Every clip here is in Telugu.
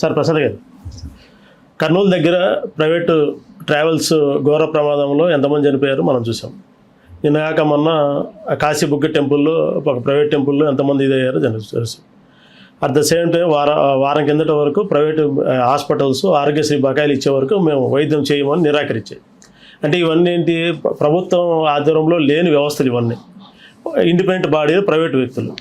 సార్ ప్రసాద్ గారు, కర్నూలు దగ్గర ప్రైవేటు ట్రావెల్స్ ఘోర ప్రమాదంలో ఎంతమంది చనిపోయారు మనం చూసాం. నిన్నగాక మొన్న కాశీబుగ్గ టెంపుల్లో ఒక ప్రైవేట్ టెంపుల్లో ఎంతమంది ఇదయ్యారో తెలుసు. అట్ ద సేమ్ టైం వారం కిందట వరకు ప్రైవేటు హాస్పిటల్స్ ఆరోగ్యశ్రీ బకాయిలు ఇచ్చే వరకు మేము వైద్యం చేయమని నిరాకరించాయి. అంటే ఇవన్నీ ఏంటి, ప్రభుత్వం ఆధ్వర్యంలో లేని వ్యవస్థలు ఇవన్నీ. ఇండిపెండెంట్ బాడీ ప్రైవేట్ వ్యక్తులు.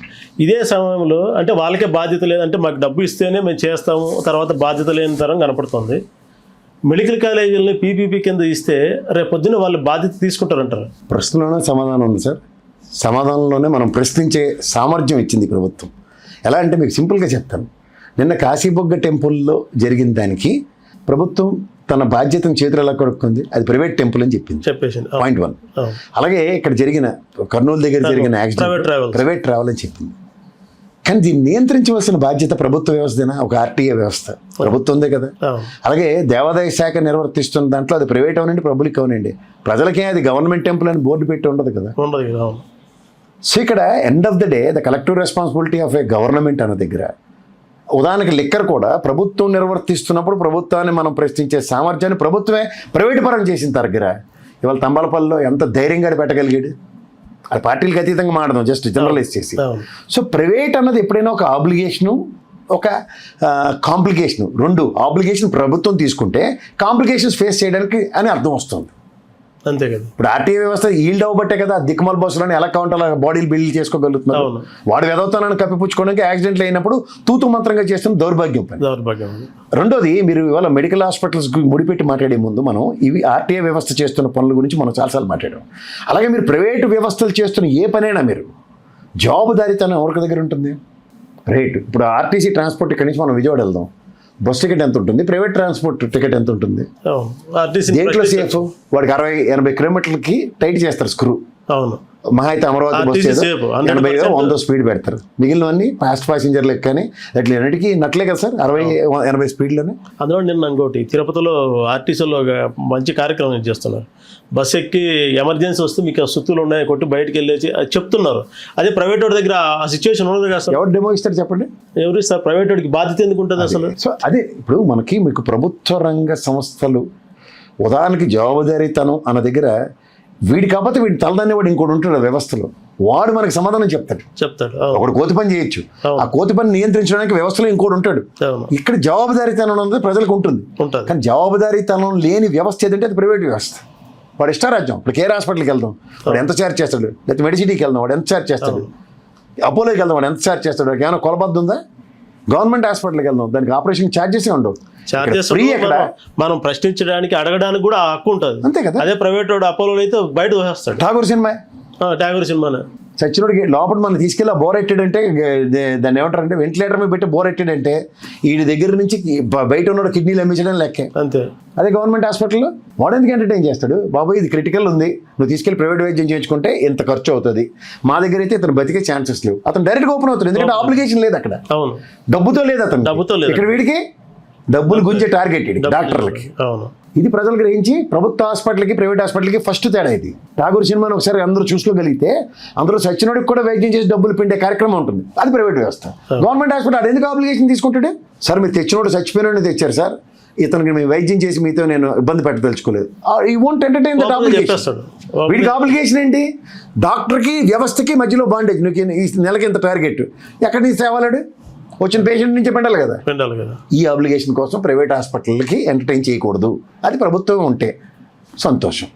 ఇదే సమయంలో అంటే వాళ్ళకే బాధ్యత లేదంటే మాకు డబ్బు ఇస్తేనే మేము చేస్తాము, తర్వాత బాధ్యత లేని తరం కనపడుతుంది. మెడికల్ కాలేజీలని పీపీపీ కింద ఇస్తే రేపు పొద్దున్న వాళ్ళు బాధ్యత తీసుకుంటారంటారు. ప్రశ్నలోనే సమాధానం ఉంది సార్. సమాధానంలోనే మనం ప్రశ్నించే సామర్థ్యం ఇచ్చింది ప్రభుత్వం. ఎలా అంటే మీకు సింపుల్గా చెప్తాను. నిన్న కాశీబొగ్గ టెంపుల్లో జరిగిన దానికి ప్రభుత్వం తన బాధ్యతను చేతులు ఎలా కొడుకుంది, అది ప్రైవేట్ టెంపుల్ అని చెప్పేసింది. పాయింట్ 1. అలాగే ఇక్కడ జరిగిన కర్నూలు దగ్గర జరిగిన యాక్సిడెంట్ ప్రైవేట్ ట్రావెల్ అని చెప్పింది. కానీ దీన్ని నియంత్రించవలసిన బాధ్యత ప్రభుత్వ వ్యవస్థదేనా? ఒక ఆర్టీఏ వ్యవస్థ ప్రభుత్వందే కదా. అలాగే దేవాదాయ శాఖ నిర్వర్తిస్తున్న దాంట్లో అది ప్రైవేట్ అవనండి, పబ్లిక్ అవనండి, ప్రజలకే అది గవర్నమెంట్ టెంపుల్ అని బోర్డు పెట్టి ఉండదు కదా. సో ఇక్కడ end of the day the collective responsibility of A government అన్న దగ్గర, ఉదాహరణకి లిక్కర్ కూడా ప్రభుత్వం నిర్వర్తిస్తున్నప్పుడు ప్రభుత్వాన్ని మనం ప్రశ్నించే సామర్థ్యాన్ని ప్రభుత్వమే ప్రైవేటు పరం చేసిన దగ్గర ఇవాళ తంబాలపల్లిలో ఎంత ధైర్యంగా పెట్టగలిగాడు. అది పార్టీలకు అతీతంగా మాట్లాడదాం, జస్ట్ జనరలైజ్ చేసి. సో ప్రైవేట్ అన్నది ఎప్పుడైనా ఒక ఆబ్లిగేషను, ఒక కాంప్లికేషను, రెండు ఆబ్లిగేషన్ ప్రభుత్వం తీసుకుంటే కాంప్లికేషన్స్ ఫేస్ చేయడానికి అని అర్థం వస్తుంది. అంతే కదా. ఇప్పుడు ఆర్టీఏ వ్యవస్థ ఈల్డ్ అవ్వబట్టే కదా దిక్కుమాల బస్సులను ఎలా కావాలంటే అలా బాడీలు బిల్డ్ చేసుకోగలుగుతున్నారు. వాడు వెదవుతానని కప్పిపుచ్చుకోవడానికి యాక్సిడెంట్లు అయినప్పుడు తూతు మంత్రంగా చేస్తున్న దౌర్భాగ్యం పని. రెండోది, మీరు ఇవాళ మెడికల్ హాస్పిటల్స్ ముడిపెట్టి మాట్లాడే ముందు మనం ఇవి ఆర్టీఏ వ్యవస్థ చేస్తున్న పనుల గురించి మనం చాలాసార్లు మాట్లాడాం. అలాగే మీరు ప్రైవేటు వ్యవస్థలు చేస్తున్న ఏ పనైనా మీరు జవాబుదారీతనం ఎవరికి దగ్గర ఉంటుంది? రైట్. ఇప్పుడు ఆర్టీసీ ట్రాన్స్పోర్ట్ ఇక్కడి నుంచి మనం విజయవాడ వెళ్దాం, బస్ టికెట్ ఎంత ఉంటుంది, ప్రైవేట్ ట్రాన్స్పోర్ట్ టికెట్ ఎంత ఉంటుంది? దేంట్లో సేఫ్? వాడికి 60-80 కిలోమీటర్లకి టైట్ చేస్తారు స్క్రూ. అవును. మహా అయితే అమరావతి బస్ 80-100 స్పీడ్ పెడతారు. మిగిలినవన్నీ ఫాస్ట్ ప్యాసింజర్లు కానీ అట్లా అన్నిటికీ నట్లే కదా సార్, 60-80 స్పీడ్లోనే. అందులో నిన్న ఇంకోటి తిరుపతిలో ఆర్టీసీలో మంచి కార్యక్రమం చేస్తున్నారు. బస్సు ఎక్కి ఎమర్జెన్సీ వస్తే మీకు సుత్తులు ఉన్నాయి కొట్టి బయటకు వెళ్ళేసి అది చెప్తున్నారు. అదే ప్రైవేట్ వాడి దగ్గర ఆ సిచ్యువేషన్ ఉండదు కదా సార్. ఎవరు డెమో ఇస్తారు చెప్పండి? ఎవరు సార్? ప్రైవేట్ వాడికి బాధ్యత ఎందుకు ఉంటుంది అసలు? సో అదే ఇప్పుడు మీకు ప్రభుత్వ రంగ సంస్థలు ఉదాహరణకి జవాబుదారీతనం అన్న దగ్గర వీడి కాకపోతే వీడి తలదాన్ని వాడు ఇంకోటి ఉంటాడు వ్యవస్థలో, వాడు మనకి సమాధానం చెప్తాడు. ఒకడు కోతి పని చేయొచ్చు, ఆ కోతి పని నియంత్రించడానికి వ్యవస్థలో ఇంకోటి ఉంటాడు. ఇక్కడ జవాబుదారీతనం అనేది ప్రజలకు ఉంటుంది. కానీ జవాబుదారీతనం లేని వ్యవస్థ ఏదంటే అది ప్రైవేట్ వ్యవస్థ. వాడు ఇష్టారాజ్యం. ఇప్పుడు కేర్ హాస్పిటల్కి వెళ్దాం, వాడు ఎంత ఛార్జ్ చేస్తాడు? లేకపోతే మెడిసిటీకి వెళ్దాం, వాడు ఎంత ఛార్జ్ చేస్తాడు? అపోలోకి వెళ్దాం, వాడు ఎంత ఛార్జ్ చేస్తాడు? వాడికి ఏమైనా కొలబద్దు ఉందా? గవర్నమెంట్ హాస్పిటల్కి వెళ్దాం, దానికి ఆపరేషన్ ఛార్జెస్ ఉండవు. మనం ప్రశ్నించడానికి అడగడానికి కూడా హక్కు ఉంటుంది. అంతే కదా. అదే ప్రైవేట్ వాడు అపోలో అయితే బయట వస్తాడు. ఠాగూర్ సినిమానే సచ్చినోడికి లోపల మనం తీసుకెళ్ళి బోర్ ఎట్టాడంటే దాన్ని ఏమంటారంటే వెంటిలేటర్ మీద పెట్టి బోర్ ఎట్టాడంటే వీడి దగ్గర నుంచి బయట ఉన్నాడు కిడ్నీలు అమ్మించడం లెక్కే. అంతే. అదే గవర్నమెంట్ హాస్పిటల్లో వాడు ఎందుకు ఎంటర్టైన్ చేస్తాడు? బాబు ఇది క్రిటికల్ ఉంది, నువ్వు తీసుకెళ్ళి ప్రైవేట్ వైద్యం చేయించుకుంటే ఎంత ఖర్చు అవుతుంది, మా దగ్గర అయితే ఇతను బతికే ఛాన్సెస్ లేవు. అతను డైరెక్ట్గా ఓపెన్ అవుతాడు, ఎందుకంటే అప్లికేషన్ లేదు అక్కడ. అవును. డబ్బుతో లేదు అతను. ఇక్కడ వీడికి డబ్బులు గుంజే టార్గెట్ డాక్టర్లకి. అవును. ఇది ప్రజలు గ్రహించి ప్రభుత్వ హాస్పిటల్కి ప్రైవేట్ హాస్పిటల్కి ఫస్ట్ తేడా ఇది. ఠాగూర్ సినిమాని ఒకసారి అందరూ చూసుకోగలిగితే అందులో సచ్చినోడికి కూడా వైద్యం చేసి డబ్బులు పిండే కార్యక్రమం ఉంటుంది. అది ప్రైవేట్ వ్యవస్థ. గవర్నమెంట్ హాస్పిటల్ అది ఎందుకు అప్లికేషన్ తీసుకుంటాడు? సార్ మీరు తెచ్చినోడు చచ్చిపోయినోడిని తెచ్చారు సార్, ఇతనికి మేము వైద్యం చేసి మీతో నేను ఇబ్బంది పెట్టదలుచుకోలేదు. ఈ వోంట్ ఎంటర్టైన్ దట్ అప్లికేషన్. వీడికి అప్లికేషన్ ఏంటి? డాక్టర్కి వ్యవస్థకి మధ్యలో బాండేజ్. నువ్వు ఈ నెలకి ఇంత టార్గెట్ ఎక్కడి నుంచి తేవాలాడు? వచ్చిన పేషెంట్ నుంచి పెండాలి కదా. ఈ అప్లికేషన్ కోసం ప్రైవేట్ హాస్పిటల్కి ఎంటర్టైన్ చేయకూడదు. అది ప్రభుత్వం ఉంటే సంతోషం.